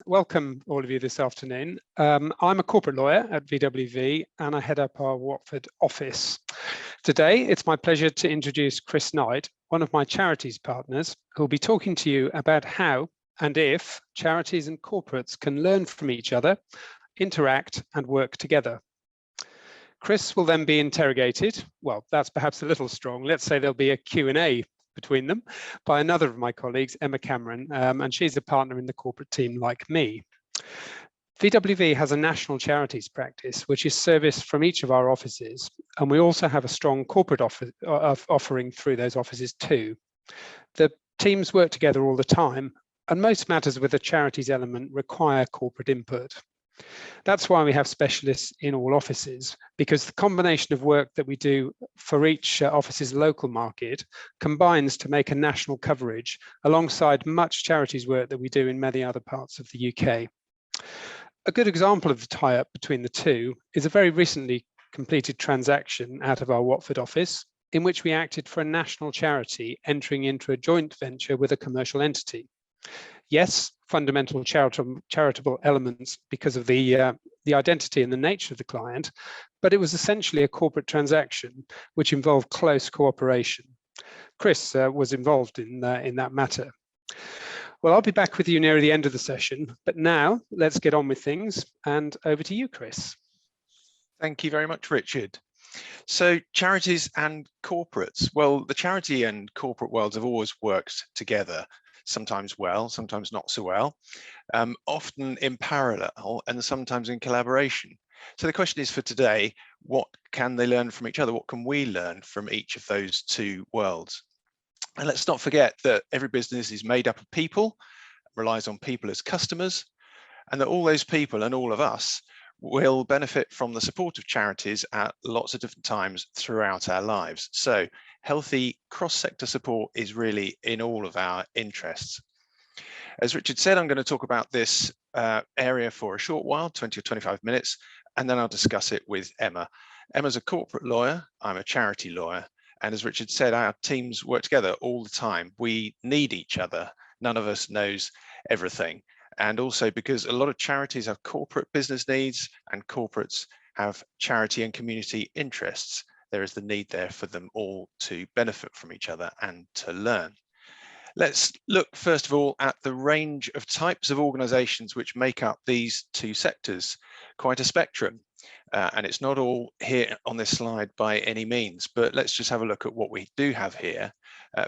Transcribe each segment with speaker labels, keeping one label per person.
Speaker 1: Welcome all of you this afternoon. I'm a corporate lawyer at VWV and I head up our Watford office. Today, it's my pleasure to introduce Chris Knight, one of my charities partners, who will be talking to you about how and if charities and corporates can learn from each other, interact and work together. Chris will then be interrogated. Well, that's perhaps a little strong. Let's say there'll be a Q&A between them by another of my colleagues, Emma Cameron, and she's a partner in the corporate team like me. VWV has a national charities practice, which is serviced from each of our offices, and we also have a strong corporate offering through those offices too. The teams work together all the time, and most matters with a charities element require corporate input. That's why we have specialists in all offices, because the combination of work that we do for each office's local market combines to make a national coverage alongside much charities work that we do in many other parts of the UK. A good example of the tie-up between the two is a very recently completed transaction out of our Watford office, in which we acted for a national charity entering into a joint venture with a commercial entity. Yes, fundamental charitable elements because of the identity and the nature of the client, but it was essentially a corporate transaction which involved close cooperation. Chris was involved in that matter. Well, I'll be back with you near the end of the session, but now let's get on with things and over to you, Chris.
Speaker 2: Thank you very much, Richard. So charities and corporates. Well, the charity and corporate worlds have always worked together, sometimes well, sometimes not so well, often in parallel and sometimes in collaboration. So the question is for today, what can they learn from each other? What can we learn from each of those two worlds? And let's not forget that every business is made up of people, relies on people as customers, and that all those people and all of us will benefit from the support of charities at lots of different times throughout our lives. So healthy cross-sector support is really in all of our interests. As Richard said, I'm going to talk about this area for a short while, 20 or 25 minutes, and then I'll discuss it with Emma. Emma's a corporate lawyer, I'm a charity lawyer, and as Richard said, our teams work together all the time. We need each other. None of us knows everything. And also because a lot of charities have corporate business needs and corporates have charity and community interests. There is the need there for them all to benefit from each other and to learn. Let's look first of all at the range of types of organisations which make up these two sectors, quite a spectrum. And it's not all here on this slide by any means, but let's just have a look at what we do have here.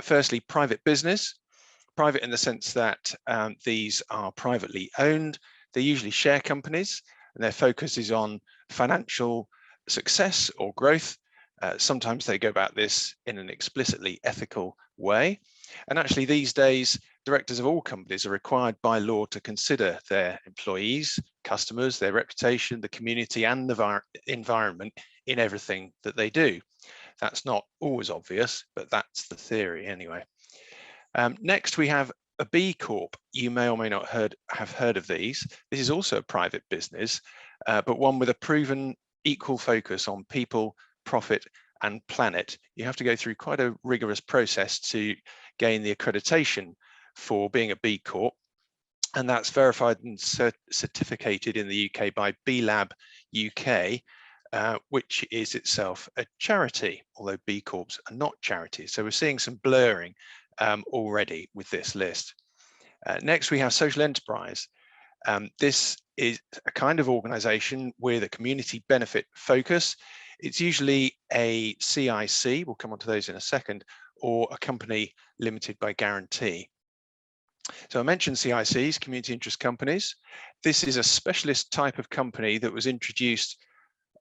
Speaker 2: Firstly, private business. Private in the sense that these are privately owned. They're usually share companies and their focus is on financial success or growth. Sometimes they go about this in an explicitly ethical way. And actually these days, directors of all companies are required by law to consider their employees, customers, their reputation, the community and the environment in everything that they do. That's not always obvious, but that's the theory anyway. Next, we have a B Corp. You may or may not have heard of these. This is also a private business, but one with a proven equal focus on people, profit, and planet. You have to go through quite a rigorous process to gain the accreditation for being a B Corp. And that's verified and certificated in the UK by B Lab UK, which is itself a charity, although B Corps are not charities. So we're seeing some blurring already with this list. Next, we have social enterprise. This is a kind of organization with a community benefit focus. It's usually a CIC, we'll come on to those in a second, or a company limited by guarantee. So I mentioned CICs, community interest companies. This is a specialist type of company that was introduced,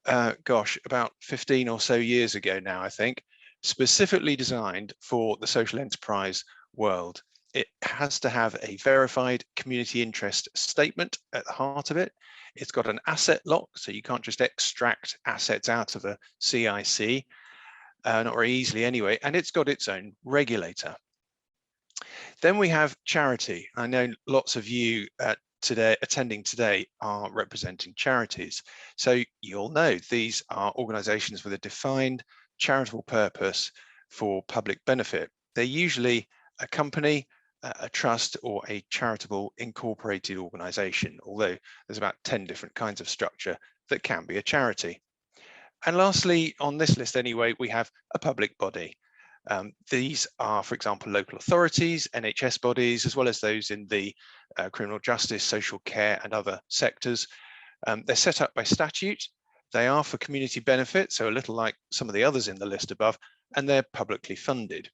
Speaker 2: about 15 or so years ago now, I think, specifically designed for the social enterprise world. It has to have a verified community interest statement at the heart of it. It's got an asset lock, so you can't just extract assets out of a CIC, not very easily anyway, and it's got its own regulator. Then we have charity. I know lots of you attending today are representing charities. So you'll know these are organizations with a defined charitable purpose for public benefit. They're usually a company, a trust or a charitable incorporated organisation, although there's about 10 different kinds of structure that can be a charity. And lastly, on this list anyway, we have a public body. These are, for example, local authorities, NHS bodies, as well as those in the criminal justice, social care and other sectors. They're set up by statute. They are for community benefit, so a little like some of the others in the list above, and they're publicly funded.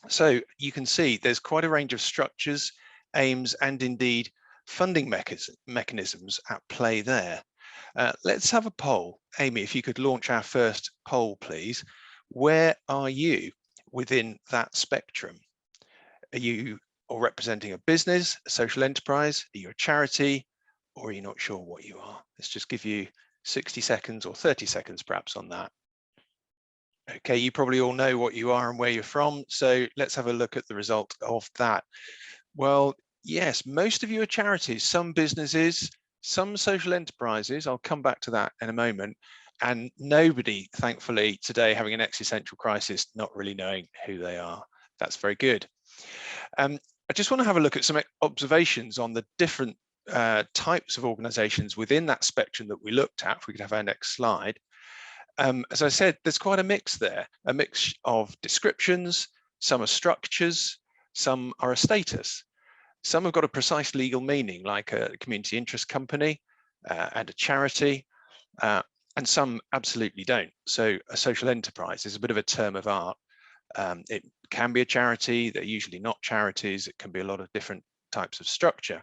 Speaker 2: So you can see there's quite a range of structures, aims, and indeed funding mechanisms at play there. Let's have a poll. Amy, if you could launch our first poll, please. Where are you within that spectrum? Are you all representing a business, a social enterprise? Are you a charity? Or are you not sure what you are? Let's just give you 60 seconds or 30 seconds perhaps on that. Okay, you probably all know what you are and where you're from, so let's have a look at the result of that. Well, yes, most of you are charities, some businesses, some social enterprises. I'll come back to that in a moment. And nobody, thankfully, today having an existential crisis, not really knowing who they are. That's very good. I just want to have a look at some observations on the different types of organisations within that spectrum that we looked at. If we could have our next slide. As I said, there's quite a mix there, a mix of descriptions. Some are structures, some are a status. Some have got a precise legal meaning, like a community interest company and a charity, and some absolutely don't. So a social enterprise is a bit of a term of art. It can be a charity, they're usually not charities, it can be a lot of different types of structure.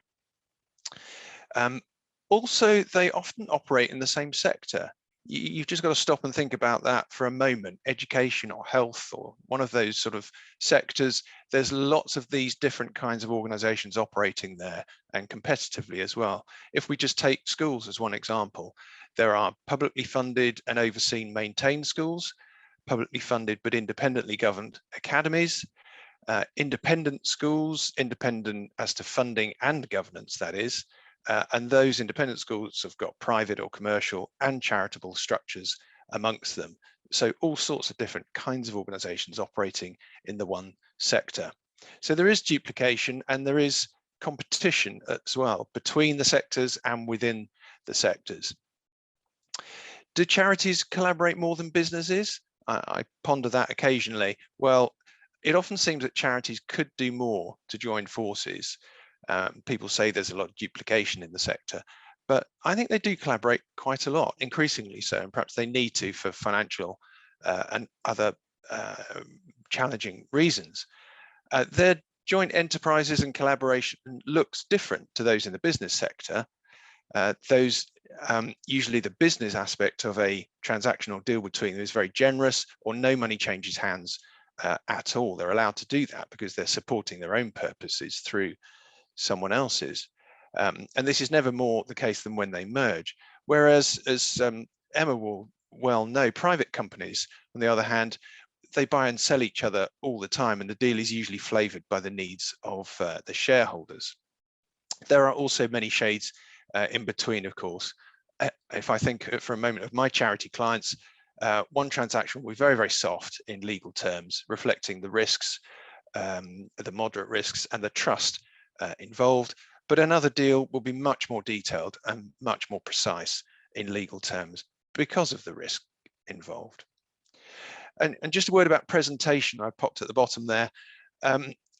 Speaker 2: Also, they often operate in the same sector. You've just got to stop and think about that for a moment. Education or health or one of those sort of sectors, there's lots of these different kinds of organizations operating there and competitively as well. If we just take schools as one example, there are publicly funded and overseen maintained schools, publicly funded but independently governed academies, independent schools, independent as to funding and governance, that is, and those independent schools have got private or commercial and charitable structures amongst them. So all sorts of different kinds of organizations operating in the one sector. So there is duplication and there is competition as well between the sectors and within the sectors. Do charities collaborate more than businesses? I ponder that occasionally. Well, it often seems that charities could do more to join forces. People say there's a lot of duplication in the sector, but I think they do collaborate quite a lot, increasingly so, and perhaps they need to for financial and other challenging reasons. Their joint enterprises and collaboration looks different to those in the business sector. Usually the business aspect of a transactional deal between them is very generous, or no money changes hands at all. They're allowed to do that because they're supporting their own purposes through someone else's. And this is never more the case than when they merge. Whereas, as Emma will well know, private companies, on the other hand, they buy and sell each other all the time, and the deal is usually flavoured by the needs of the shareholders. There are also many shades in between, of course. If I think for a moment of my charity clients, one transaction will be very, very soft in legal terms, reflecting the risks, the moderate risks and the trust involved, but another deal will be much more detailed and much more precise in legal terms because of the risk involved. And just a word about presentation, I popped at the bottom there.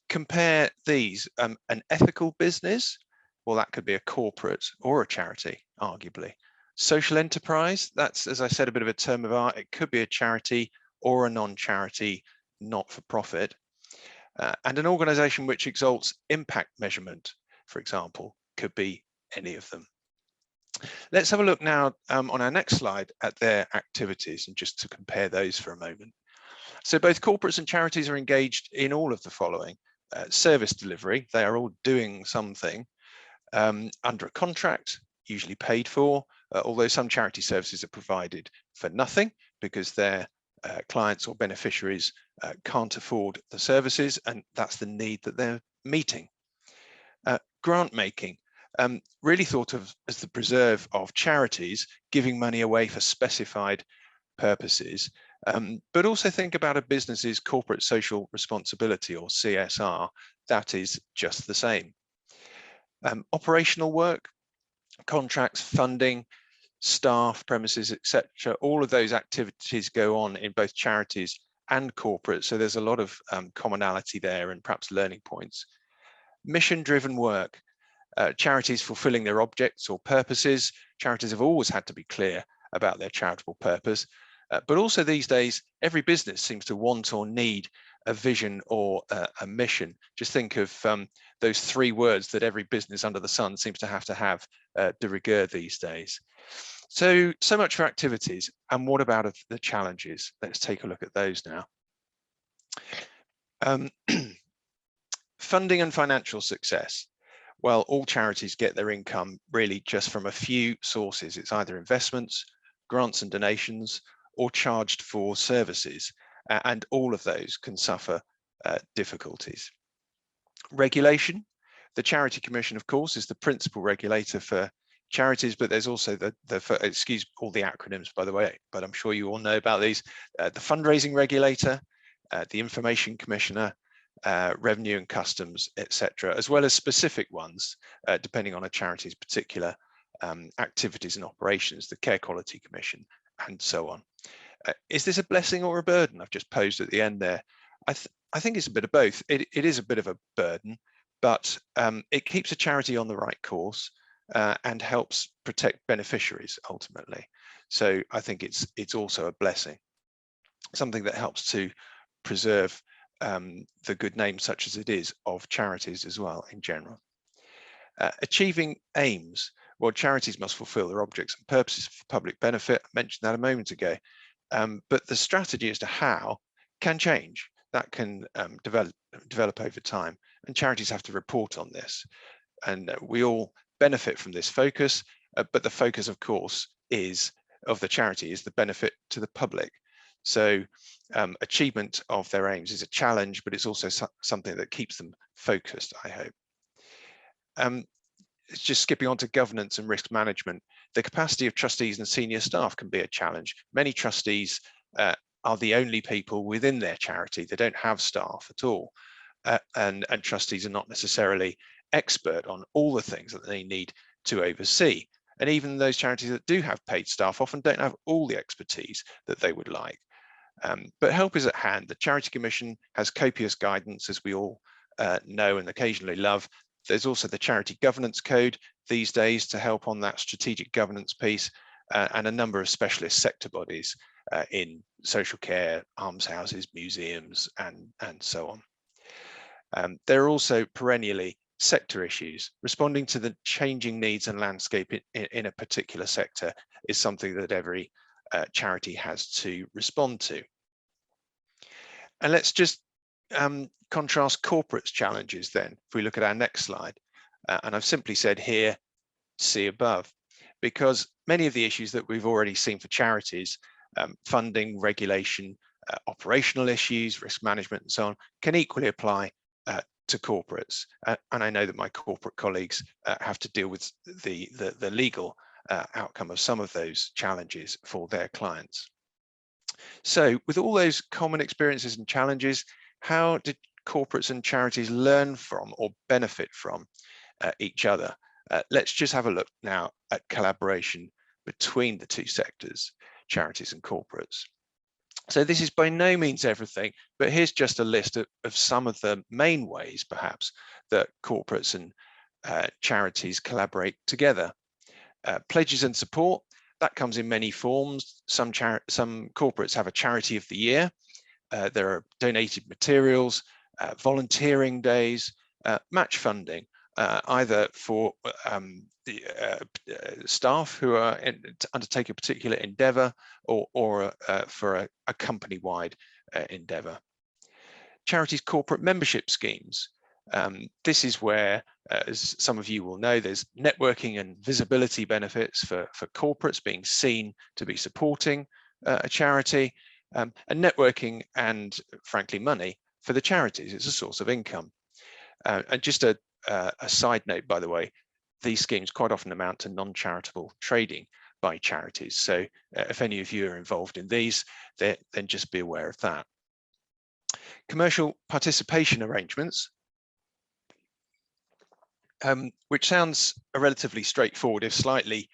Speaker 2: Compare these, an ethical business, well, that could be a corporate or a charity, arguably. Social enterprise, that's, as I said, a bit of a term of art. It could be a charity or a non-charity, not-for-profit. And an organization which exalts impact measurement, for example, could be any of them. Let's have a look now on our next slide at their activities, and just to compare those for a moment. So both corporates and charities are engaged in all of the following. Service delivery, they are all doing something under a contract, usually paid for, although some charity services are provided for nothing because their clients or beneficiaries can't afford the services, and that's the need that they're meeting. Grant making, really thought of as the preserve of charities, giving money away for specified purposes. But also think about a business's corporate social responsibility, or CSR. That is just the same. Operational work, contracts, funding, staff, premises, etc. All of those activities go on in both charities and corporate. So there's a lot of commonality there and perhaps learning points. Mission-driven work, charities fulfilling their objects or purposes. Charities have always had to be clear about their charitable purpose. But also these days, every business seems to want or need a vision or a mission. Just think of those 3 words that every business under the sun seems to have de rigueur these days. So much for activities. And what about the challenges? Let's take a look at those now. Funding and financial success. Well, all charities get their income really just from a few sources. It's either investments, grants and donations, or charged for services. And all of those can suffer difficulties. Regulation. The Charity Commission, of course, is the principal regulator for charities, but there's also excuse all the acronyms, by the way, but I'm sure you all know about these. The fundraising regulator, the information commissioner, revenue and customs, etc., as well as specific ones, depending on a charity's particular activities and operations, the Care Quality Commission, and so on. Is this a blessing or a burden? I've just posed at the end there. I think it's a bit of both. It is a bit of a burden, but it keeps a charity on the right course and helps protect beneficiaries ultimately. So I think it's also a blessing, something that helps to preserve the good name, such as it is, of charities as well in general. Achieving aims. Well, charities must fulfill their objects and purposes for public benefit. I mentioned that a moment ago. But the strategy as to how can change. That can develop over time, and charities have to report on this. And we all benefit from this focus, but the focus, of course, of the charity is the benefit to the public. So achievement of their aims is a challenge, but it's also something that keeps them focused, I hope. It's just skipping on to governance and risk management. The capacity of trustees and senior staff can be a challenge. Many trustees are the only people within their charity. They don't have staff at all. And trustees are not necessarily expert on all the things that they need to oversee. And even those charities that do have paid staff often don't have all the expertise that they would like. But help is at hand. The Charity Commission has copious guidance, as we all know and occasionally love. There's also the Charity Governance Code these days to help on that strategic governance piece, and a number of specialist sector bodies in social care, almshouses, museums, and so on. There are also perennially sector issues. Responding to the changing needs and landscape in a particular sector is something that every charity has to respond to. And let's just contrast corporate's challenges then, if we look at our next slide. And I've simply said here, see above, because many of the issues that we've already seen for charities, funding, regulation, operational issues, risk management, and so on, can equally apply to corporates. And I know that my corporate colleagues have to deal with the legal outcome of some of those challenges for their clients. So with all those common experiences and challenges, how did corporates and charities learn from or benefit from each other? Let's just have a look now at collaboration between the two sectors, charities and corporates. So this is by no means everything, but here's just a list of some of the main ways, perhaps, that corporates and charities collaborate together. Pledges and support, that comes in many forms. Some corporates have a charity of the year. There are donated materials, volunteering days, match funding, either for the staff who are to undertake a particular endeavour or for a company-wide endeavour. Charities corporate membership schemes. This is where, as some of you will know, there's networking and visibility benefits for corporates being seen to be supporting a charity, and networking and, frankly, money for the charities. It's a source of income. And just a side note, by the way, these schemes quite often amount to non-charitable trading, by charities. So if any of you are involved in these, then just be aware of that. Commercial participation arrangements, which sounds a relatively straightforward, if slightly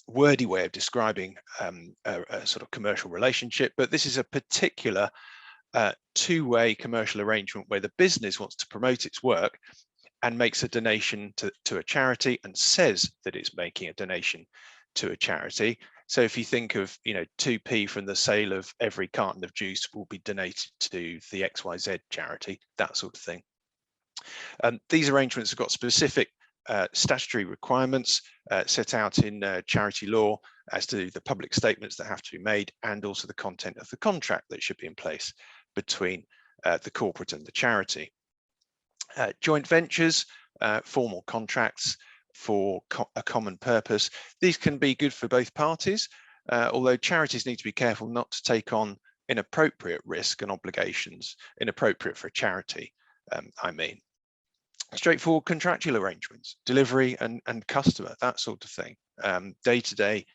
Speaker 2: wordy way of describing a sort of commercial relationship, but this is a particular two-way commercial arrangement where the business wants to promote its work and makes a donation to a charity and says that it's making a donation to a charity. So if you think of, 2p from the sale of every carton of juice will be donated to the XYZ charity, that sort of thing. These arrangements have got specific statutory requirements set out in charity law as to the public statements that have to be made, and also the content of the contract that should be in place between the corporate and the charity. Joint ventures, formal contracts for a common purpose. These can be good for both parties, although charities need to be careful not to take on inappropriate risk and obligations, inappropriate for a charity, I mean. Straightforward contractual arrangements, delivery and customer, that sort of thing, day-to-day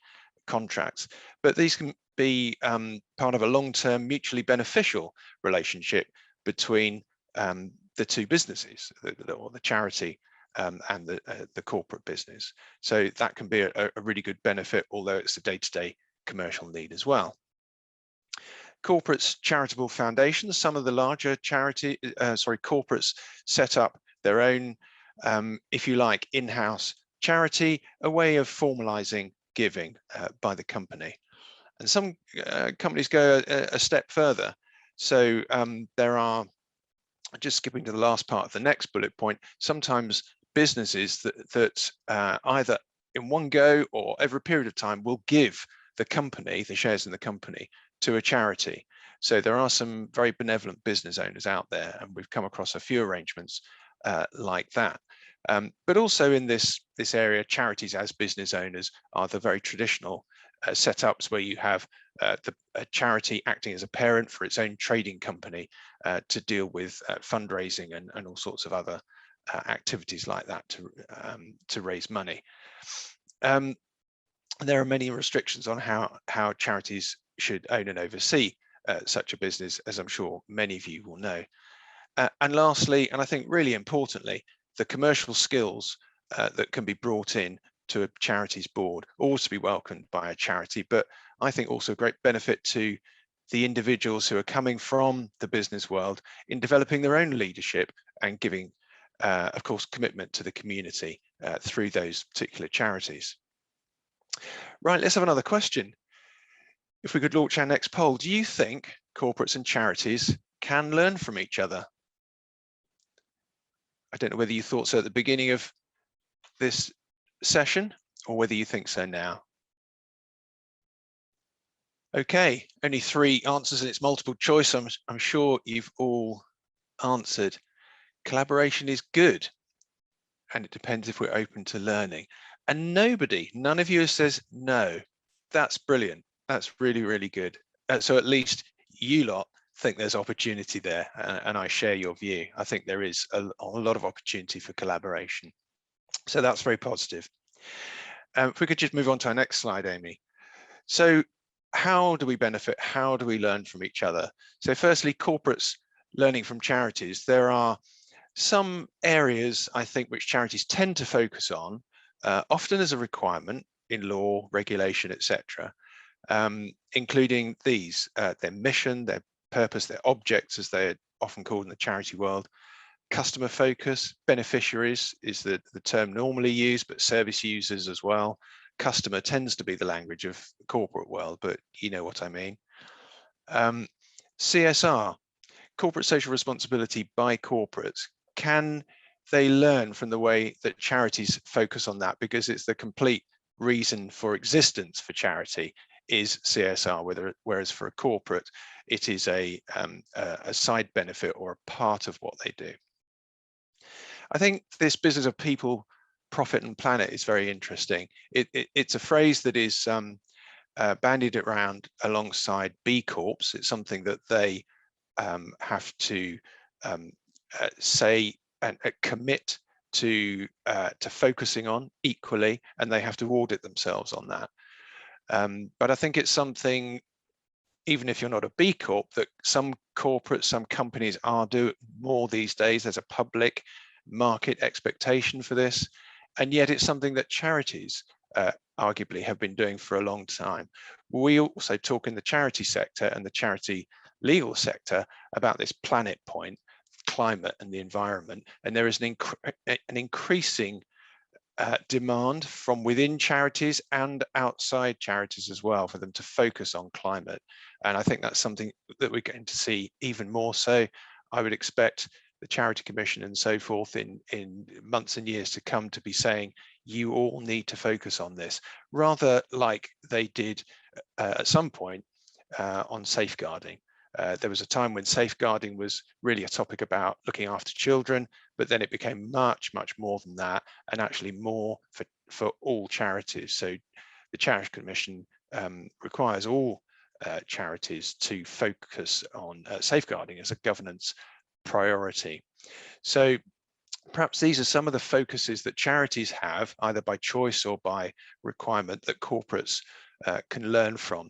Speaker 2: contracts. But these can be part of a long-term mutually beneficial relationship between the two businesses, or the charity and the corporate business. So that can be a really good benefit, although it's a day-to-day commercial need as well. Corporates, charitable foundations, some of the larger corporates set up their own, if you like, in-house charity, a way of formalizing giving by the company. And some companies go a step further. So there are, just skipping to the last part of the next bullet point, sometimes businesses that either in one go or over a period of time will give the company, the shares in the company, to a charity. So there are some very benevolent business owners out there, and we've come across a few arrangements like that. But also in this area, charities as business owners are the very traditional setups where you have a charity acting as a parent for its own trading company to deal with fundraising and all sorts of other activities like that to raise money. There are many restrictions on how charities should own and oversee such a business, as I'm sure many of you will know. And lastly, and I think really importantly, the commercial skills that can be brought in to a charity's board always to be welcomed by a charity, but I think also a great benefit to the individuals who are coming from the business world in developing their own leadership and giving, of course, commitment to the community through those particular charities. Right, let's have another question. If we could launch our next poll, do you think corporates and charities can learn from each other? I don't know whether you thought so at the beginning of this session or whether you think so now. Okay, only 3 answers and it's multiple choice. I'm sure you've all answered. Collaboration is good, and it depends if we're open to learning. And none of you says no. That's brilliant. That's really, really good. So at least you lot think there's opportunity there, and I share your view. I think there is a lot of opportunity for collaboration. So that's very positive. If we could just move on to our next slide, Amy. So how do we benefit? How do we learn from each other? So firstly, corporates learning from charities. There are some areas, I think, which charities tend to focus on, often as a requirement in law, regulation, etc., including these, their mission, their purpose, their objects, as they're often called in the charity world, customer focus, beneficiaries is the term normally used, but service users as well. Customer tends to be the language of the corporate world, but you know what I mean. CSR, corporate social responsibility by corporates. Can they learn from the way that charities focus on that? Because it's the complete reason for existence for charity is CSR, whereas for a corporate, it is a side benefit or a part of what they do. I think this business of people, profit and planet is very interesting. It's a phrase that is bandied around alongside B Corps. It's something that they have to say and commit to focusing on equally, and they have to audit themselves on that. But I think it's something, even if you're not a B Corp, that some corporates, some companies are doing more these days. There's a public market expectation for this, and yet it's something that charities arguably have been doing for a long time. We also talk in the charity sector and the charity legal sector about this planet point, climate and the environment, and there is an increasing demand from within charities and outside charities as well for them to focus on climate. And I think that's something that we're going to see even more so. I would expect the Charity Commission and so forth in months and years to come to be saying, you all need to focus on this, rather like they did at some point on safeguarding. There was a time when safeguarding was really a topic about looking after children, but then it became much, much more than that, and actually more for all charities. So the Charity Commission requires all charities to focus on safeguarding as a governance priority. So perhaps these are some of the focuses that charities have, either by choice or by requirement, that corporates can learn from.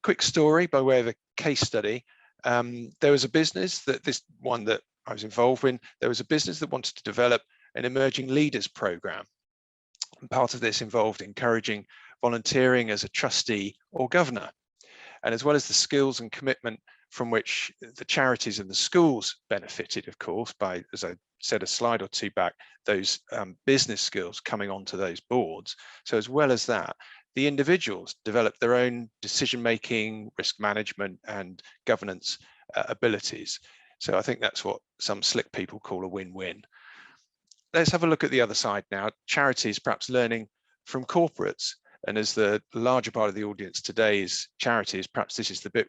Speaker 2: Quick story by way of a case study. There was a business this one that I was involved in. There was a business that wanted to develop an emerging leaders program. And part of this involved encouraging volunteering as a trustee or governor. And as well as the skills and commitment from which the charities and the schools benefited, of course, by, as I said a slide or two back, those business skills coming onto those boards. So as well as that, the individuals developed their own decision-making, risk management, and governance abilities. So I think that's what some slick people call a win-win. Let's have a look at the other side now. Charities perhaps learning from corporates. And as the larger part of the audience today is charities, perhaps this is the bit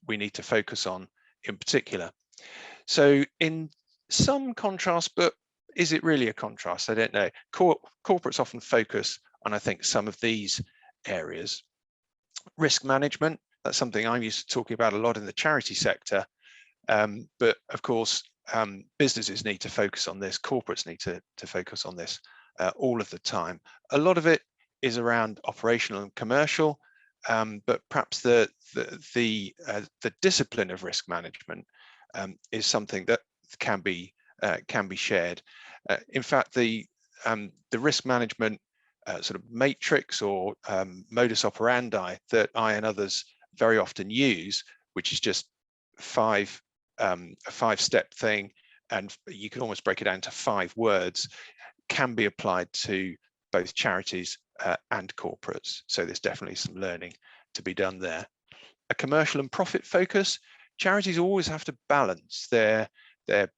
Speaker 2: we need to focus on in particular. So in some contrast, but is it really a contrast? I don't know. Corporates often focus on, I think, some of these areas. Risk management, that's something I'm used to talking about a lot in the charity sector. But of course, businesses need to focus on this, corporates need to focus on this all of the time. A lot of it is around operational and commercial, but perhaps the discipline of risk management is something that can be shared. In fact, the risk management sort of matrix or modus operandi that I and others very often use, which is just a five-step thing, and you can almost break it down to 5 words, can be applied to both charities and corporates. So there's definitely some learning to be done there. A commercial and profit focus. Charities always have to balance their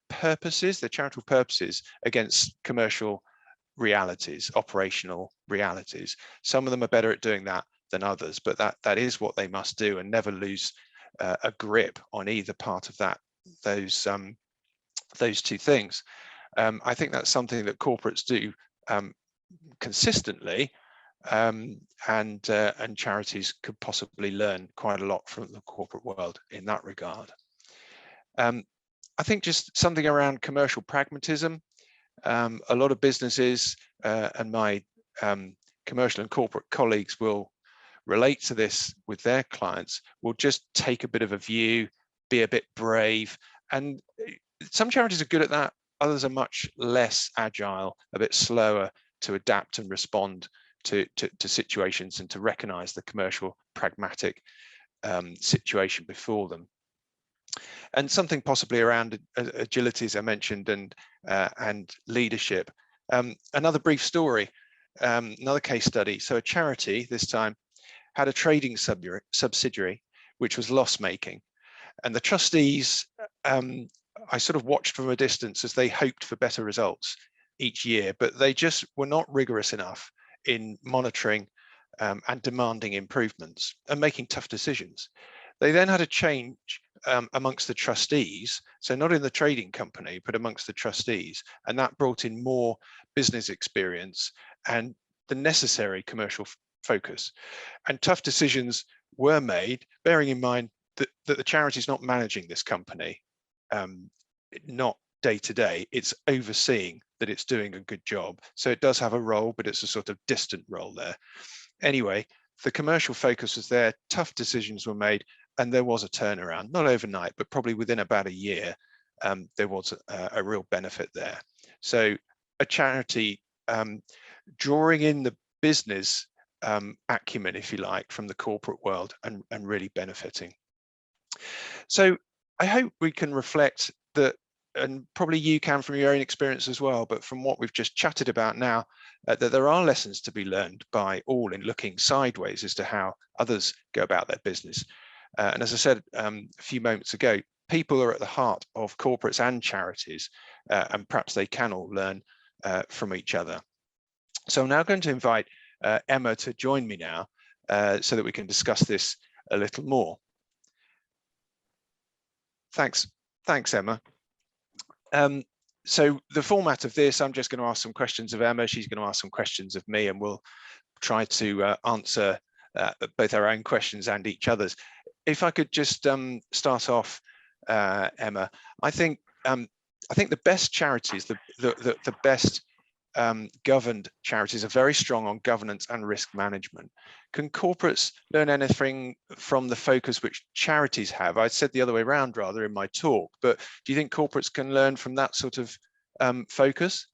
Speaker 2: purposes, their charitable purposes, against commercial realities, operational realities. Some of them are better at doing that than others, but that is what they must do, and never lose a grip on either part of those two things. I think that's something that corporates do consistently, and charities could possibly learn quite a lot from the corporate world in that regard. I think just something around commercial pragmatism. A lot of businesses and my commercial and corporate colleagues will relate to this with their clients, will just take a bit of a view, be a bit brave. And some charities are good at that. Others are much less agile, a bit slower to adapt and respond to situations and to recognize the commercial pragmatic situation before them. And something possibly around agility, as I mentioned, and leadership. Another brief story, another case study. So a charity this time had a trading subsidiary which was loss-making, and the trustees, I sort of watched from a distance as they hoped for better results each year, but they just were not rigorous enough in monitoring and demanding improvements and making tough decisions. They then had a change amongst the trustees, so not in the trading company, but amongst the trustees, and that brought in more business experience and the necessary commercial focus. And tough decisions were made, bearing in mind that the charity is not managing this company, not day to day, it's overseeing that it's doing a good job. So it does have a role, but it's a sort of distant role there. Anyway, the commercial focus was there, tough decisions were made, and there was a turnaround, not overnight, but probably within about a year, there was a real benefit there. So a charity drawing in the business acumen, if you like, from the corporate world and really benefiting. So I hope we can reflect that, and probably you can from your own experience as well, but from what we've just chatted about now, that there are lessons to be learned by all in looking sideways as to how others go about their business. And as I said a few moments ago, people are at the heart of corporates and charities, and perhaps they can all learn from each other. So I'm now going to invite Emma to join me now so that we can discuss this a little more. Thanks, Emma. So the format of this, I'm just going to ask some questions of Emma, she's going to ask some questions of me, and we'll try to answer both our own questions and each other's. If I could just start off, Emma, I think the best charities, the best governed charities are very strong on governance and risk management. Can corporates learn anything from the focus which charities have? I said the other way around rather in my talk, but do you think corporates can learn from that sort of focus?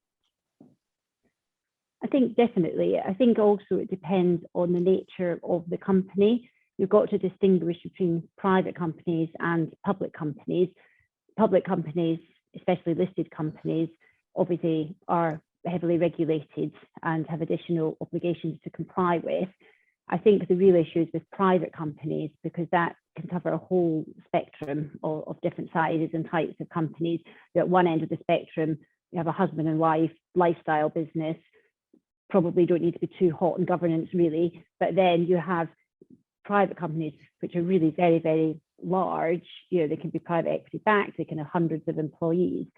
Speaker 3: I think definitely. I think also it depends on the nature of the company. You've got to distinguish between private companies and public companies. Public companies, especially listed companies, obviously are heavily regulated and have additional obligations to comply with. I think the real issue is with private companies, because that can cover a whole spectrum of different sizes and types of companies. At one end of the spectrum, you have a husband and wife lifestyle business, probably don't need to be too hot in governance really, but then you have private companies which are really very, very large. You know, they can be private equity backed, they can have hundreds of employees.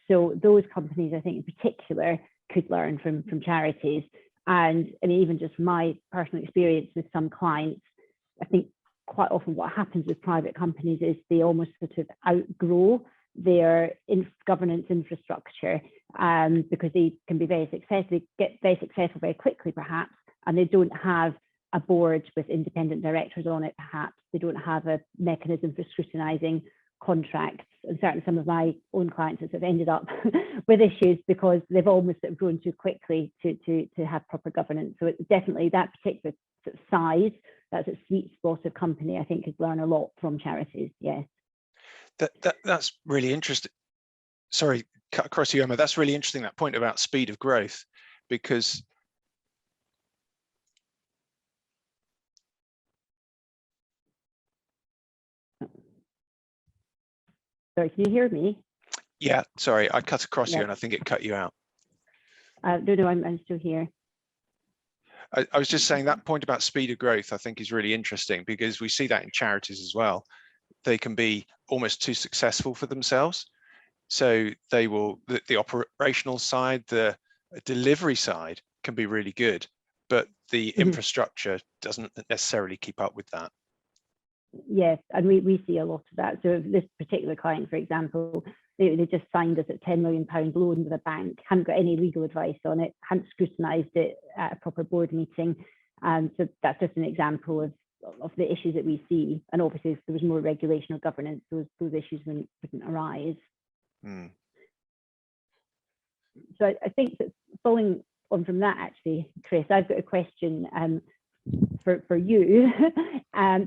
Speaker 3: So those companies, I think in particular, could learn from charities. And I mean, even just my personal experience with some clients, I think quite often what happens with private companies is they almost sort of outgrow their governance infrastructure, because they can be very successful, they get very successful very quickly perhaps, and they don't have a board with independent directors on it perhaps, they don't have a mechanism for scrutinizing contracts, and certainly some of my own clients have ended up with issues because they've almost grown too quickly to have proper governance. So it's definitely that particular sort of size, that's a sweet spot of company, I think could learn a lot from charities. Yes.
Speaker 2: That's really interesting. Sorry, cut across you, Emma. That's really interesting, that point about speed of growth, because
Speaker 3: Sorry, can you hear me?
Speaker 2: yeah, sorry, I cut across
Speaker 3: Yeah.
Speaker 2: you and I think it cut you out.
Speaker 3: No, I'm still here.
Speaker 2: I was just saying that point about speed of growth I think is really interesting, because we see that in charities as well. They can be almost too successful for themselves. So they will, the operational side, the delivery side can be really good, but the infrastructure doesn't necessarily keep up with that.
Speaker 3: Yes, and we see a lot of that. So this particular client, for example, they just signed us a £10 million loan with a bank, hadn't got any legal advice on it, hadn't scrutinised it at a proper board meeting. So that's just an example of the issues that we see. And obviously, if there was more regulation or governance, those issues wouldn't arise.
Speaker 2: Mm.
Speaker 3: So I think that following on from that, actually, Chris, I've got a question for you,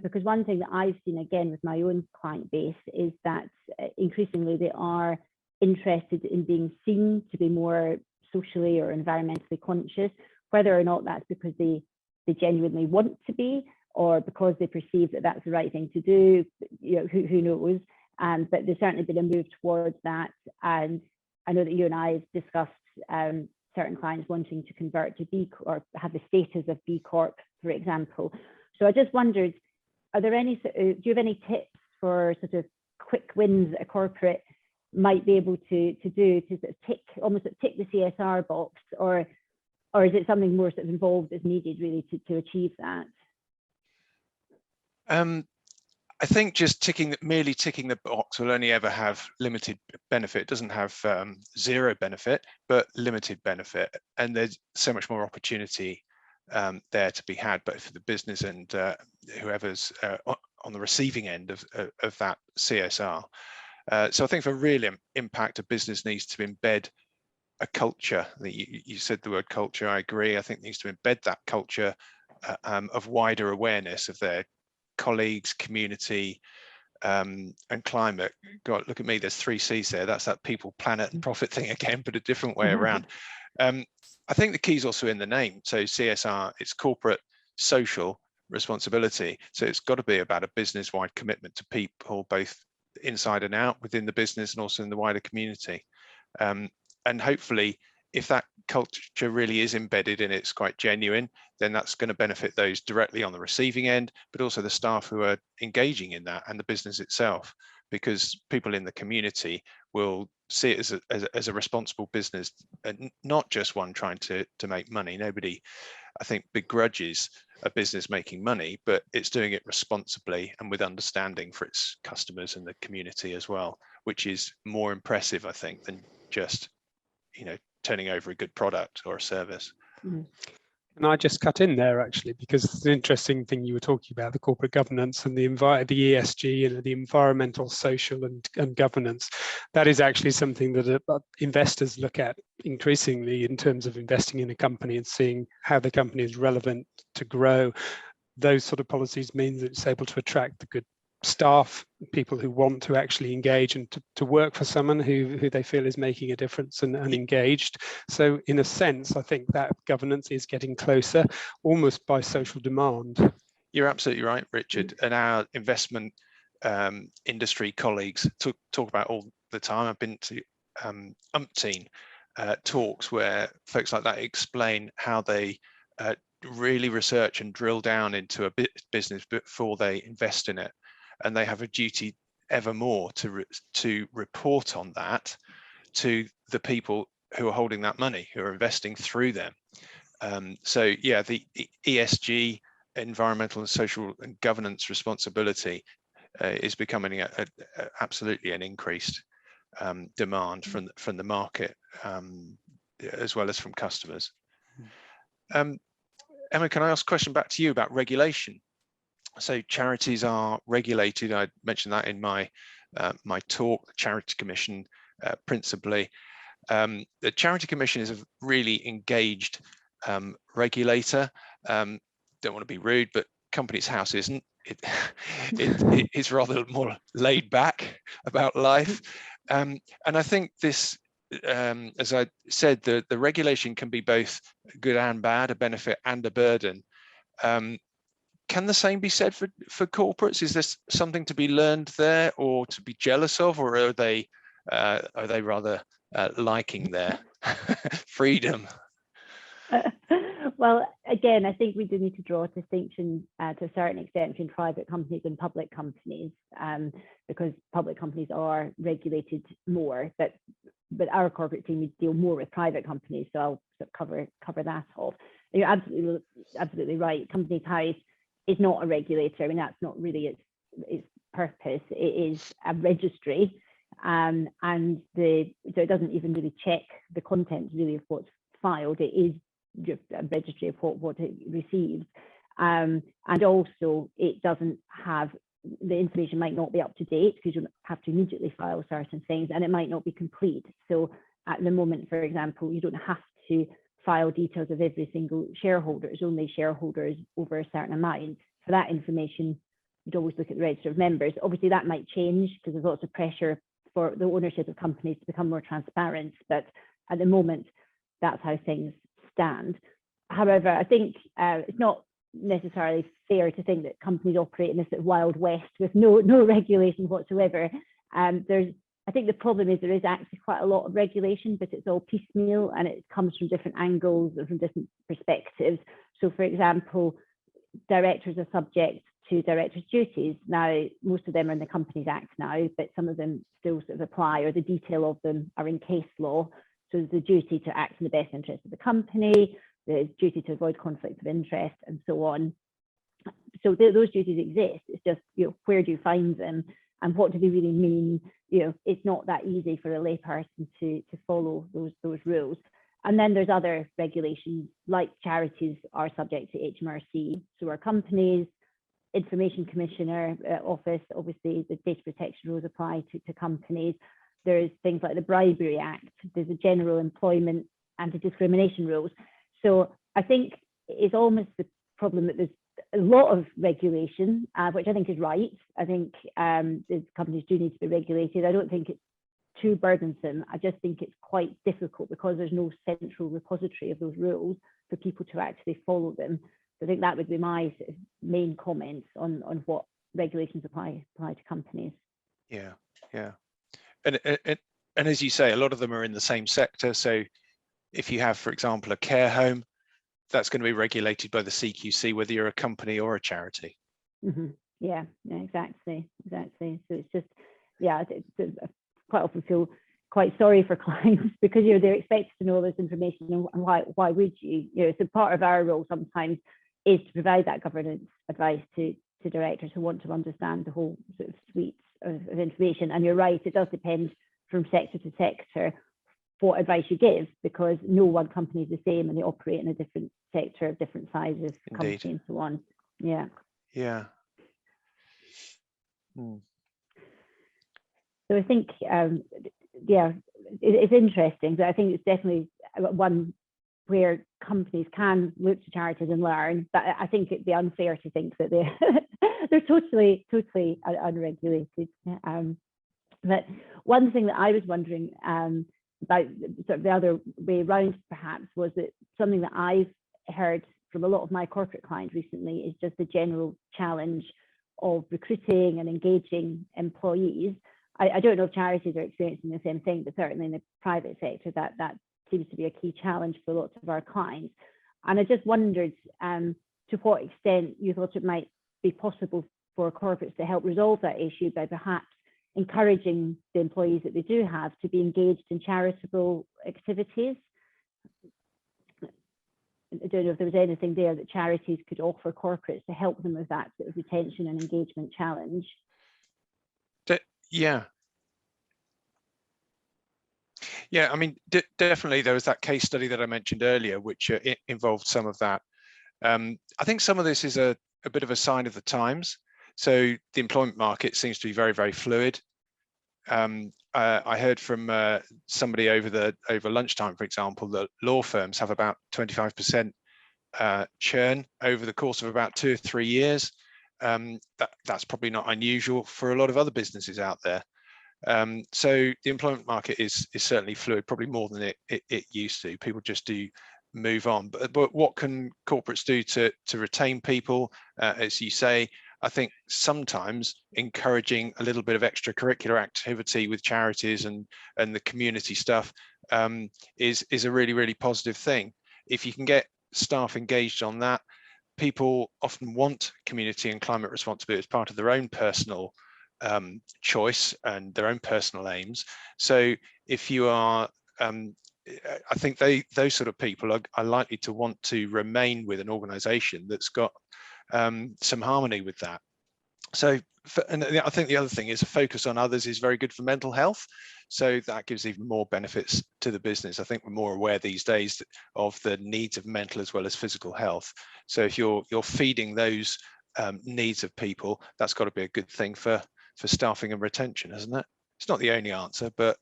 Speaker 3: because one thing that I've seen again with my own client base is that increasingly they are interested in being seen to be more socially or environmentally conscious, whether or not that's because they genuinely want to be, or because they perceive that that's the right thing to do. You know, who knows? But there's certainly been a move towards that, and I know that you and I have discussed certain clients wanting to convert to B or have the status of B Corp, for example. So I just wondered, are there any, do you have any tips for sort of quick wins a corporate might be able to do to sort of tick the CSR box, or is it something more sort of involved as needed really to achieve that?
Speaker 2: I think just merely ticking the box will only ever have limited benefit. It doesn't have zero benefit, but limited benefit. And there's so much more opportunity there to be had, both for the business and whoever's on the receiving end of that CSR. So I think for real impact, a business needs to embed a culture. You said the word culture, I agree. I think it needs to embed that culture of wider awareness of their colleagues, community, and climate. God, look at me, there's 3 C's there. That's that people, planet and profit thing again, but a different way around. I think the key's also in the name. So CSR, it's corporate social responsibility. So it's got to be about a business-wide commitment to people, both inside and out within the business and also in the wider community. And hopefully, if that culture really is embedded and it's quite genuine, then that's going to benefit those directly on the receiving end, but also the staff who are engaging in that and the business itself, because people in the community will see it as a responsible business, and not just one trying to make money. Nobody, I think, begrudges a business making money, but it's doing it responsibly and with understanding for its customers and the community as well, which is more impressive, I think, than just, turning over a good product or a service.
Speaker 3: Mm.
Speaker 1: And I just cut in there actually, because it's an interesting thing you were talking about, the corporate governance and the ESG and the environmental, social and governance. That is actually something that investors look at increasingly in terms of investing in a company and seeing how the company is relevant to grow. Those sort of policies mean that it's able to attract the good staff, people who want to actually engage and to work for someone who they feel is making a difference and engaged. So in a sense, I think that governance is getting closer, almost by social demand.
Speaker 2: You're absolutely right, Richard. And our investment industry colleagues talk about all the time. I've been to umpteen talks where folks like that explain how they really research and drill down into a business before they invest in it. And they have a duty ever more to report on that to the people who are holding that money, who are investing through them. So yeah, the ESG, environmental and social and governance responsibility, is becoming absolutely an increased demand from the market, as well as from customers. Emma, can I ask a question back to you about regulation? So charities are regulated. I mentioned that in my my talk. The Charity Commission, principally. The Charity Commission is a really engaged regulator. Don't want to be rude, but Companies House isn't. It's rather more laid back about life, and I think this, as I said, the regulation can be both good and bad, a benefit and a burden. Can the same be said for corporates? Is there something to be learned there, or to be jealous of, or are they rather liking their freedom?
Speaker 3: Well, again, I think we do need to draw a distinction to a certain extent between private companies and public companies, because public companies are regulated more, but our corporate team, we deal more with private companies, so I'll sort of cover that off. You're absolutely right. Companies House is not a regulator. I mean, that's not really its purpose. It is a registry, so it doesn't even really check the content really of what's filed. It is just a registry of what it receives, and also it doesn't have, the information might not be up to date because you don't have to immediately file certain things, and it might not be complete. So at the moment, for example, you don't have to file details of every single shareholder. It's only shareholders over a certain amount. For that information, you'd always look at the register of members. Obviously, that might change because there's lots of pressure for the ownership of companies to become more transparent. But at the moment, that's how things stand. However, I think it's not necessarily fair to think that companies operate in this sort of wild west with no regulation whatsoever. I think the problem is there is actually quite a lot of regulation, but it's all piecemeal and it comes from different angles and from different perspectives. So, for example, directors are subject to directors' duties. Now, most of them are in the Companies Act now, but some of them still sort of apply, or the detail of them are in case law. So there's the duty to act in the best interest of the company, the duty to avoid conflict of interest, and so on. So those duties exist. It's just, where do you find them? And what do they really mean? It's not that easy for a layperson to follow those rules. And then there's other regulations, like charities are subject to HMRC, so are companies. Information Commissioner Office, obviously the data protection rules apply to companies. There's things like the Bribery Act, there's a general employment anti-discrimination rules. So I think it's almost the problem that there's a lot of regulation, which I think is right. I think the companies do need to be regulated. I don't think it's too burdensome. I just think it's quite difficult because there's no central repository of those rules for people to actually follow them. So I think that would be my sort of main comments on what regulations apply to companies.
Speaker 2: Yeah, yeah. And as you say, a lot of them are in the same sector. So if you have, for example, a care home, that's going to be regulated by the CQC, whether you're a company or a charity.
Speaker 3: Mm-hmm. Yeah, exactly. So it's just, yeah, I quite often feel quite sorry for clients because they're expected to know this information, and why would you? So part of our role sometimes is to provide that governance advice to directors who want to understand the whole sort of suite of information. And you're right, it does depend from sector to sector what advice you give, because no one company is the same and they operate in a different sector, different sizes, company, and so on. Yeah.
Speaker 2: Yeah.
Speaker 3: So I think, yeah, it's interesting. But I think it's definitely one where companies can look to charities and learn. But I think it'd be unfair to think that they're totally unregulated. But one thing that I was wondering about, sort of the other way around perhaps, was that something that I've heard from a lot of my corporate clients recently is just the general challenge of recruiting and engaging employees. I don't know if charities are experiencing the same thing, but certainly in the private sector, that seems to be a key challenge for lots of our clients. And I just wondered to what extent you thought it might be possible for corporates to help resolve that issue by perhaps encouraging the employees that they do have to be engaged in charitable activities. I don't know if there was anything there that charities could offer corporates to help them with that sort of retention and engagement challenge.
Speaker 2: Yeah. Yeah, I mean, definitely there was that case study that I mentioned earlier, which involved some of that. I think some of this is a bit of a sign of the times. So the employment market seems to be very, very fluid. I heard from somebody over lunchtime, for example, that law firms have about 25% churn over the course of about 2 or 3 years. That's probably not unusual for a lot of other businesses out there. So the employment market is certainly fluid, probably more than it used to. People just do move on. But what can corporates do to retain people? As you say, I think sometimes encouraging a little bit of extracurricular activity with charities and the community stuff is a really, really positive thing. If you can get staff engaged on that, people often want community and climate responsibility as part of their own personal choice and their own personal aims. So if you are, I think those sort of people are likely to want to remain with an organization that's got some harmony with that. So, and I think the other thing is a focus on others is very good for mental health. So that gives even more benefits to the business. I think we're more aware these days of the needs of mental as well as physical health. So if you're feeding those needs of people, that's got to be a good thing for staffing and retention, isn't it? It's not the only answer, but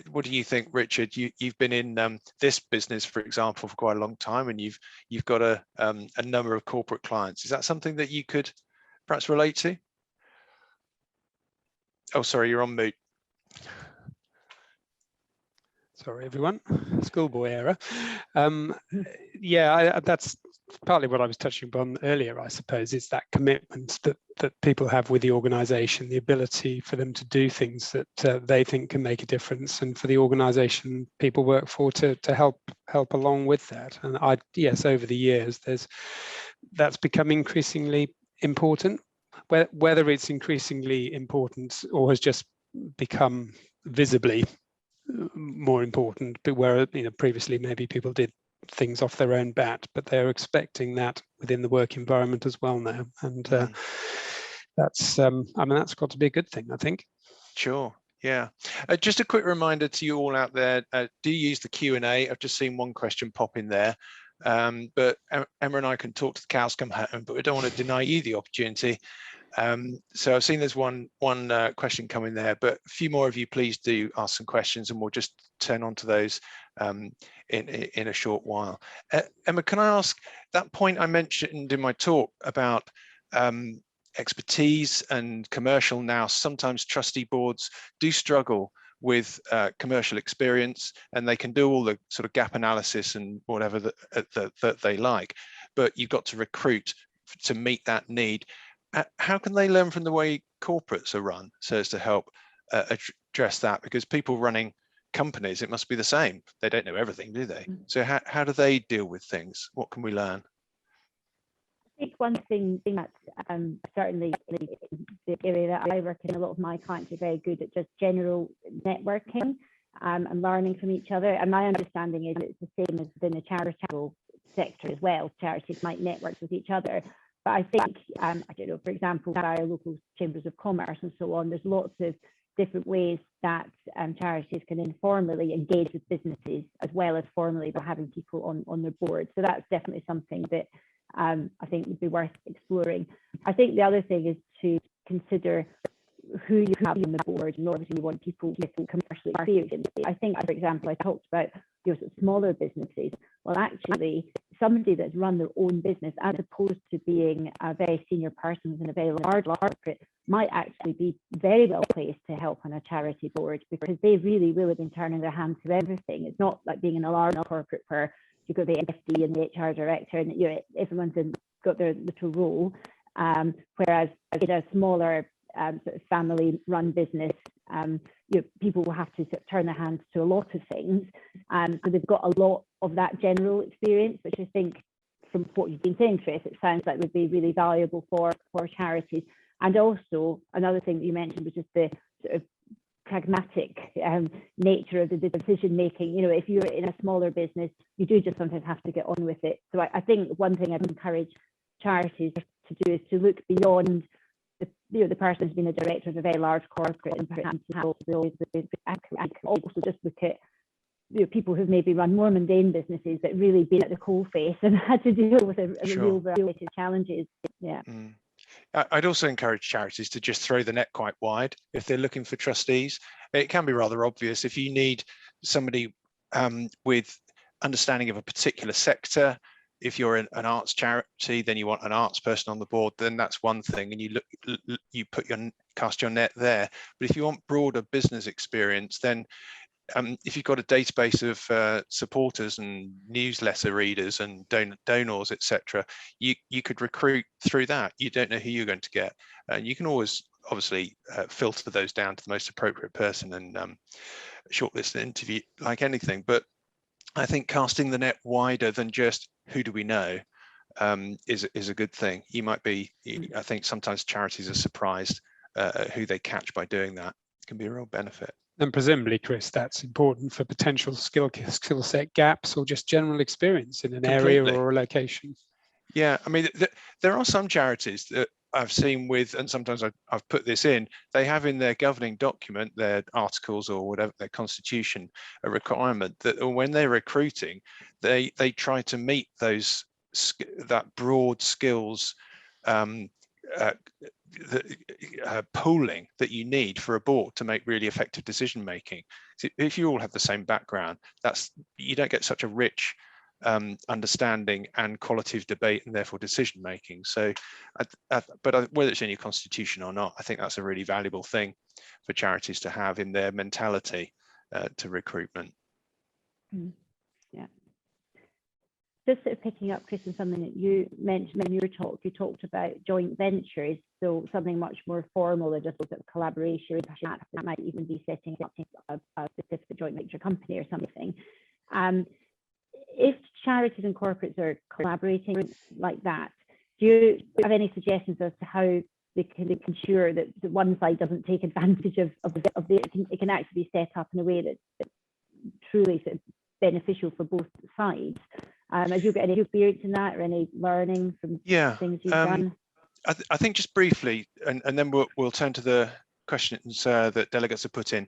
Speaker 2: what do you think, Richard? You've been in this business, for example, for quite a long time, and you've got a number of corporate clients. Is that something that you could perhaps relate to? Oh, sorry, you're on mute.
Speaker 1: Sorry, everyone. Schoolboy error. Yeah, that's partly what I was touching upon earlier, I suppose. It's that commitment that people have with the organisation, the ability for them to do things that they think can make a difference, and for the organisation people work for to help along with that. And yes, over the years, that's become increasingly important. Whether it's increasingly important or has just become visibly more important, but where previously maybe people did things off their own bat, but they're expecting that within the work environment as well now, and that's I mean, that's got to be a good thing, I think.
Speaker 2: Sure. Yeah, just a quick reminder to you all out there, do use the Q&A. I've just seen one question pop in there, but Emma and I can talk to the cows come home, but we don't want to deny you the opportunity. So I've seen there's one question coming there, but a few more of you please do ask some questions, and we'll just turn on to those in a short while. Emma, can I ask, that point I mentioned in my talk about expertise and commercial, now sometimes trustee boards do struggle with commercial experience, and they can do all the sort of gap analysis and whatever that they like, but you've got to recruit to meet that need. How can they learn from the way corporates are run so as to help address that? Because people running companies, it must be the same. They don't know everything, do they? So how do they deal with things? What can we learn?
Speaker 3: I think one thing that's certainly the area that I work in, a lot of my clients are very good at just general networking and learning from each other. And my understanding is it's the same as within the charitable sector as well. Charities might network with each other. But I think, I don't know, for example, via local chambers of commerce and so on, there's lots of different ways that charities can informally engage with businesses as well as formally by having people on their board. So that's definitely something that I think would be worth exploring. I think the other thing is to consider who you have on the board, and obviously you want people with commercial experience. I think, for example, I talked about smaller businesses. Well, actually, somebody that's run their own business, as opposed to being a very senior person in a very large corporate, might actually be very well placed to help on a charity board, because they really will have been turning their hand to everything. It's not like being in a large corporate where you've got the FD and the HR director, and everyone's got their little role. Whereas in a smaller sort of family-run business, people will have to sort of turn their hands to a lot of things. So they've got a lot of that general experience, which I think, from what you've been saying, Chris, it sounds like would be really valuable for charities. And also, another thing that you mentioned was just the sort of pragmatic nature of the decision making. If you're in a smaller business, you do just sometimes have to get on with it. So I think one thing I'd encourage charities to do is to look beyond the person who's been a director of a very large corporate, and perhaps also just look at people who've maybe run more mundane businesses but really been at the coalface and had to deal with a real variety of challenges. Yeah.
Speaker 2: I'd also encourage charities to just throw the net quite wide if they're looking for trustees. It can be rather obvious. If you need somebody with understanding of a particular sector, if you're an arts charity, then you want an arts person on the board, then that's one thing, and you cast your net there. But if you want broader business experience, then if you've got a database of supporters and newsletter readers and donors, etc., you could recruit through that. You don't know who you're going to get, and you can always obviously filter those down to the most appropriate person and shortlist an interview like anything. But I think casting the net wider than just who do we know is a good thing. I think sometimes charities are surprised at who they catch by doing that. It can be a real benefit.
Speaker 1: And presumably, Chris, that's important for potential skill set gaps or just general experience in an area or a location.
Speaker 2: Yeah, I mean, there are some charities that I've seen with, and sometimes I've put this in, they have in their governing document, their articles or whatever, their constitution, a requirement that when they're recruiting, they try to meet that broad skills pooling that you need for a board to make really effective decision making. So if you all have the same background, you don't get such a rich understanding and quality of debate and therefore decision making. So but whether it's in your constitution or not, I think that's a really valuable thing for charities to have in their mentality to recruitment.
Speaker 3: Yeah. Just sort of picking up, Chris, on something that you mentioned in your talk, you talked about joint ventures, so something much more formal than just sort of collaboration. Perhaps that might even be setting up a specific joint venture company or something. If charities and corporates are collaborating like that, do you have any suggestions as to how they can ensure that one side doesn't take advantage of it can actually be set up in a way that's truly sort of beneficial for both sides? Have you got any experience in that, or any learning from things you've done?
Speaker 2: I think just briefly, and then we'll turn to the questions that delegates have put in.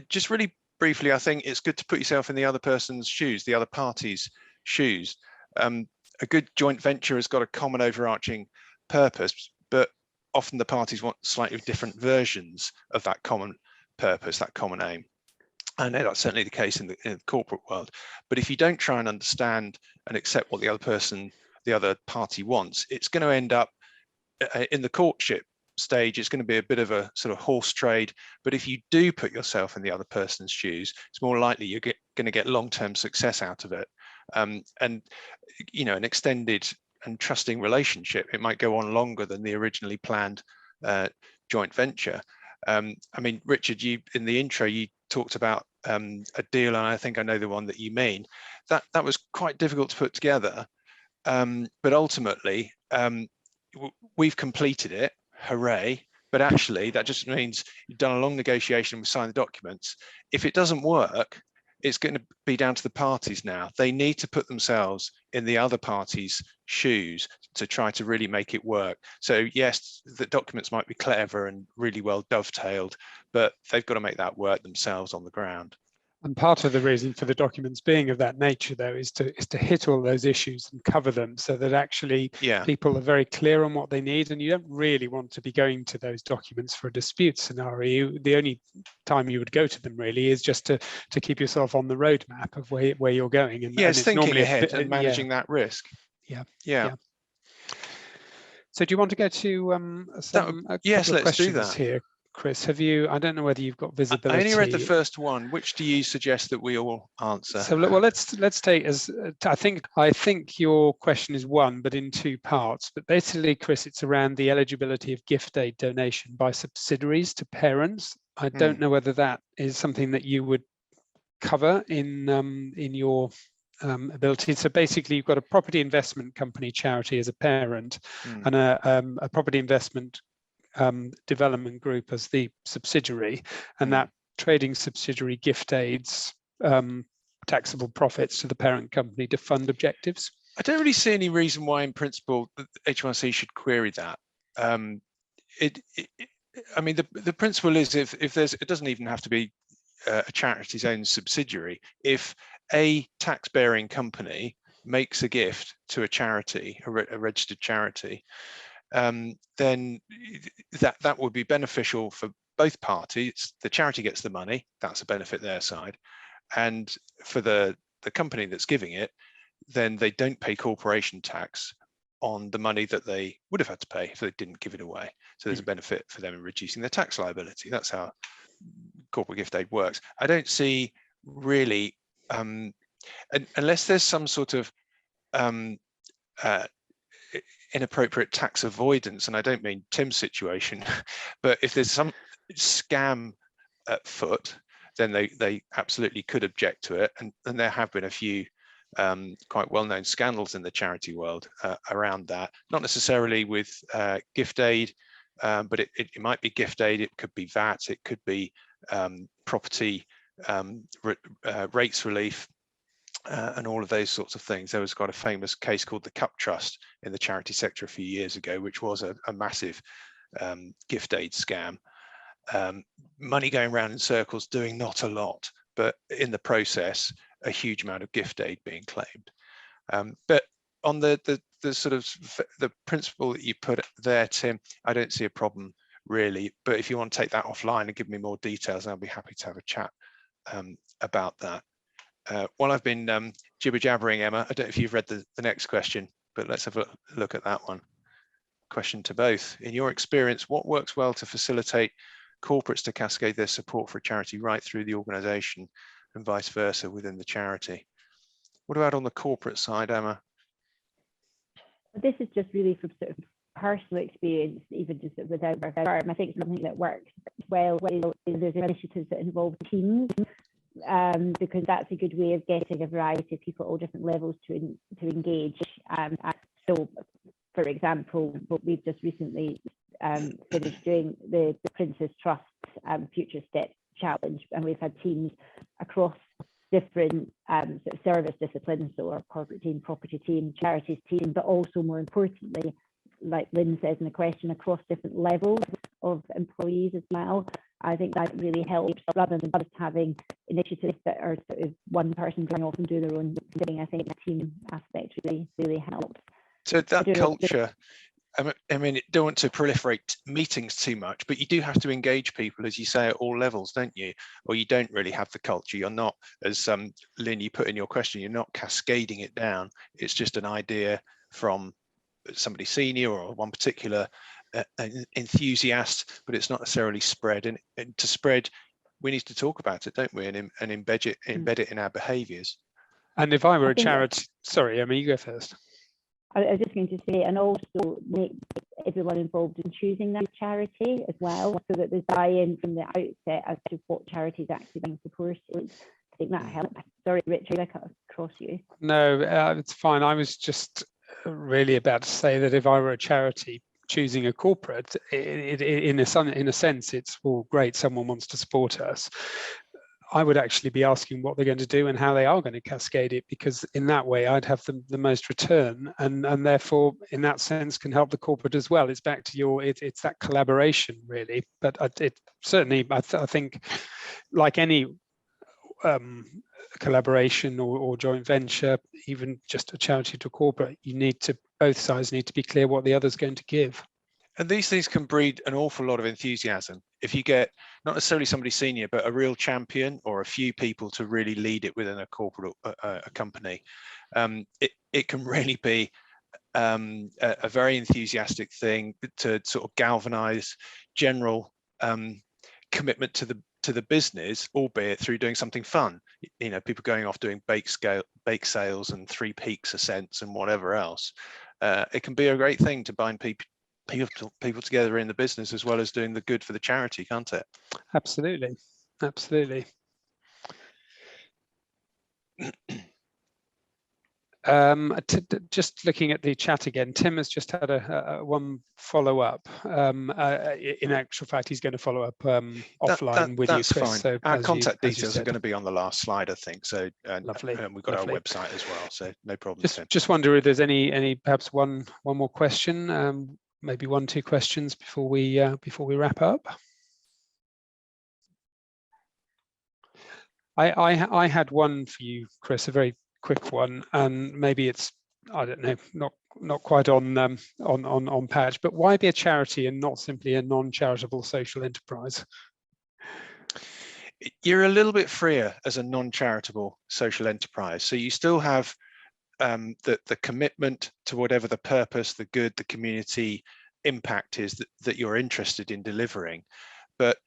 Speaker 2: Just really briefly, I think it's good to put yourself in the other person's shoes, the other party's shoes. A good joint venture has got a common overarching purpose, but often the parties want slightly different versions of that common purpose, that common aim. I know that's certainly the case in the corporate world. But if you don't try and understand and accept what the other party wants, it's going to end up in the courtship stage. It's going to be a bit of a sort of horse trade. But if you do put yourself in the other person's shoes, it's more likely you're going to get long-term success out of it. And you know, an extended and trusting relationship, it might go on longer than the originally planned joint venture. I mean, Richard, you in the intro, you talked about a deal, and I think I know the one that you mean. That was quite difficult to put together, but ultimately we've completed it. Hooray! But actually, that just means you've done a long negotiation, we signed the documents. If it doesn't work, it's going to be down to the parties now. They need to put themselves in the other party's shoes to try to really make it work. So yes, the documents might be clever and really well dovetailed, but they've got to make that work themselves on the ground.
Speaker 1: And part of the reason for the documents being of that nature, though, is to hit all those issues and cover them, so that actually people are very clear on what they need. And you don't really want to be going to those documents for a dispute scenario. The only time you would go to them really is just to keep yourself on the roadmap of where you're going. And,
Speaker 2: it's thinking ahead and managing that risk.
Speaker 1: Yeah. So do you want to go to
Speaker 2: let's do that
Speaker 1: here? Chris, have you? I don't know whether you've got visibility.
Speaker 2: I only read the first one. Which do you suggest that we all answer?
Speaker 1: So, well, let's take as I think your question is one, but in two parts. But basically, Chris, it's around the eligibility of gift aid donation by subsidiaries to parents. I don't know whether that is something that you would cover in your ability. So basically, you've got a property investment company charity as a parent, and a property investment development group as the subsidiary, and that trading subsidiary gift aids taxable profits to the parent company to fund objectives.
Speaker 2: I don't really see any reason why, in principle, the HMRC should query that. I mean, the principle is if there's, it doesn't even have to be a charity's own subsidiary. If a tax-bearing company makes a gift to a charity, a registered charity, then that would be beneficial for both parties. The charity gets the money, that's a benefit their side, and for the company that's giving it, then they don't pay corporation tax on the money that they would have had to pay if they didn't give it away. So there's a benefit for them in reducing their tax liability. That's how corporate gift aid works. I don't see really, unless there's some sort of inappropriate tax avoidance, and I don't mean Tim's situation, but if there's some scam at foot, then they absolutely could object to it. And there have been a few quite well-known scandals in the charity world around that, not necessarily with gift aid, but it might be gift aid, it could be VAT, it could be property rates relief, and all of those sorts of things. There was quite a famous case called the Cup Trust in the charity sector a few years ago, which was a massive gift aid scam. Money going around in circles, doing not a lot, but in the process, a huge amount of gift aid being claimed. But on the sort of the principle that you put there, Tim, I don't see a problem really. But if you want to take that offline and give me more details, I'll be happy to have a chat about that. While I've been jibber-jabbering, Emma, I don't know if you've read the next question, but let's have a look at that one. Question to both. In your experience, what works well to facilitate corporates to cascade their support for a charity right through the organisation and vice versa within the charity? What about on the corporate side, Emma?
Speaker 3: This is just really from sort of personal experience, even just without our firm. I think something that works well is there's initiatives that involve teams. Because that's a good way of getting a variety of people at all different levels to engage. So, for example, what we've just recently finished doing the Princess Trust Future Step Challenge, and we've had teams across different sort of service disciplines, so our corporate team, property team, charities team, but also more importantly, like Lynn says in the question, across different levels of employees as well. I think that really helps, rather than just having initiatives that are sort of one person going off and do their own thing. I think the team aspect really helps.
Speaker 2: So that culture, I mean, don't want to proliferate meetings too much, but you do have to engage people, as you say, at all levels, don't you? Or you don't really have the culture. You're not, as Lynn, you put in your question, you're not cascading it down. It's just an idea from somebody senior or one particular enthusiast, but it's not necessarily spread. And to spread, we need to talk about it, don't we? And embed it in our behaviours.
Speaker 1: And if I were a charity, sorry, Emma, you go first.
Speaker 3: I was just going to say, and also make everyone involved in choosing that charity as well, so that there's buy-in from the outset as to what charity is actually being supported. I think that helps. Sorry, Richard, I cut across you.
Speaker 1: No, it's fine. I was just really about to say that if I were a charity choosing a corporate, in a sense, it's, well, great, someone wants to support us. I would actually be asking what they're going to do and how they are going to cascade it, because in that way I'd have the most return, and therefore in that sense can help the corporate as well. It's back to your, it's that collaboration really. But it certainly, I think, like any collaboration or joint venture, even just a charity to a corporate, both sides need to be clear what the other's going to give.
Speaker 2: And these things can breed an awful lot of enthusiasm. If you get not necessarily somebody senior, but a real champion or a few people to really lead it within a corporate a company, it can really be a very enthusiastic thing to sort of galvanize general commitment to the business, albeit through doing something fun. You know, people going off doing bake sales and 3 peaks ascents and whatever else. It can be a great thing to bind people together in the business, as well as doing the good for the charity, can't it?
Speaker 1: Absolutely, absolutely. Just looking at the chat again, Tim has just had one follow-up. In actual fact, he's going to follow up offline with you, Chris.
Speaker 2: Fine.
Speaker 1: So
Speaker 2: our contact details are going to be on the last slide, I think. So
Speaker 1: lovely.
Speaker 2: We've got our website as well, so no problem.
Speaker 1: Just wonder if there's any perhaps one more question, maybe 1-2 questions before we wrap up. I had one for you, Chris, a very quick one, and maybe it's, I don't know, not quite on patch, but why be a charity and not simply a non-charitable social enterprise?
Speaker 2: You're a little bit freer as a non-charitable social enterprise, so you still have the commitment to whatever the purpose, the good, the community impact is that you're interested in delivering. But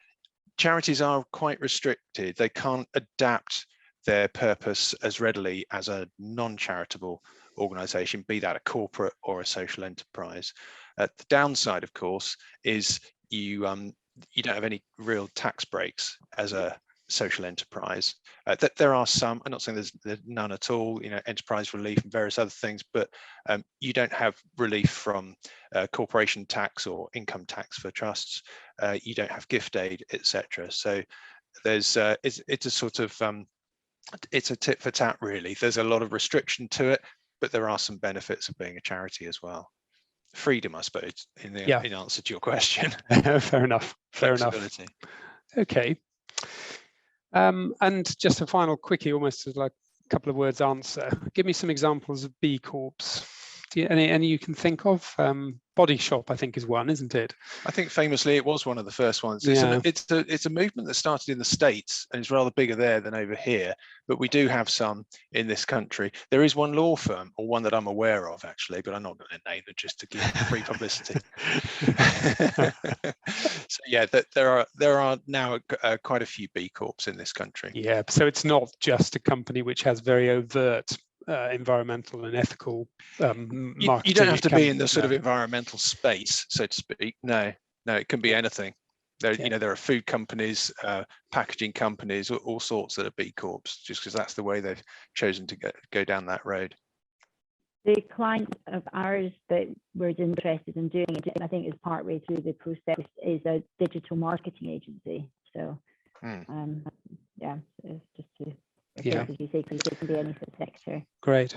Speaker 2: charities are quite restricted. They can't adapt their purpose as readily as a non-charitable organization, be that a corporate or a social enterprise. The downside, of course, is you don't have any real tax breaks as a social enterprise. That there are some, I'm not saying there's none at all, you know, enterprise relief and various other things, but you don't have relief from corporation tax or income tax for trusts. You don't have gift aid, etc. So there's it's a sort of it's a tit for tat really. There's a lot of restriction to it, but there are some benefits of being a charity as well. Freedom, I suppose, in answer to your question.
Speaker 1: Fair enough. Fair enough. Okay. And just a final quickie, almost as like a couple of words answer. Give me some examples of B Corps. Any you can think of? Body Shop, I think, is one, isn't it?
Speaker 2: I think famously it was one of the first ones.
Speaker 1: Yeah.
Speaker 2: It's a movement that started in the States and is rather bigger there than over here, but we do have some in this country. There is one law firm, or one that I'm aware of actually, but I'm not going to name it just to give free publicity. So yeah, there are now quite a few B Corps in this country.
Speaker 1: Yeah, so it's not just a company which has very overt environmental and ethical marketing.
Speaker 2: You don't have to be in the sort of environmental space, so to speak. No, it can be anything. There are food companies, packaging companies, all sorts that are B Corps, just because that's the way they've chosen to go down that road.
Speaker 3: The client of ours that was interested in doing it, I think is partway through the process, is a digital marketing agency. So yeah, it's just to, as you say, it can be any sector.
Speaker 1: Great.